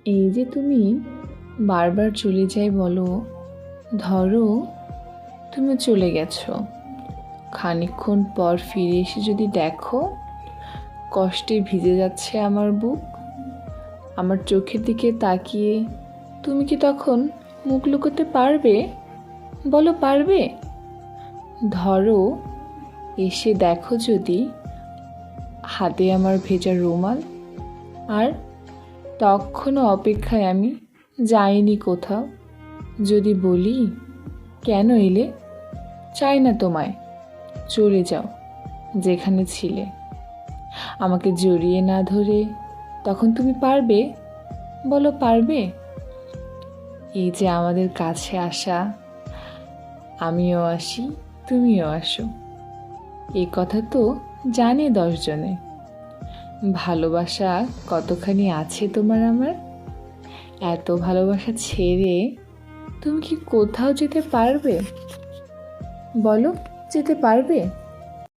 এই যে তুমি বারবার চলে যাই বলো, ধরো তুমি চলে গেছো, খানিকক্ষণ পর ফিরে এসে যদি দেখো কষ্টে ভিজে যাচ্ছে আমার বুক, আমার চোখের দিকে তাকিয়ে তুমি কি তখন মুখ লুকোতে পারবে? বলো, পারবে? ধরো এসে দেখো যদি হাতে আমার ভেজা রুমাল, আর তখনও অপেক্ষায় আমি যাইনি কোথাও। যদি বলি কেন এলে, চাই না তোমায়, চলে যাও যেখানে ছিলে, আমাকে জড়িয়ে না ধরে তখন তুমি পারবে? বলো, পারবে? এই যে আমাদের কাছে আসা, আমিও আসি তুমিও আসো, এই কথা তো জানে 10 জনে। ভালোবাসা কতখানি আছে তোমার আমার, এত ভালোবাসা ছেড়ে তুমি কি কোথাও যেতে পারবে? বলো, যেতে পারবে?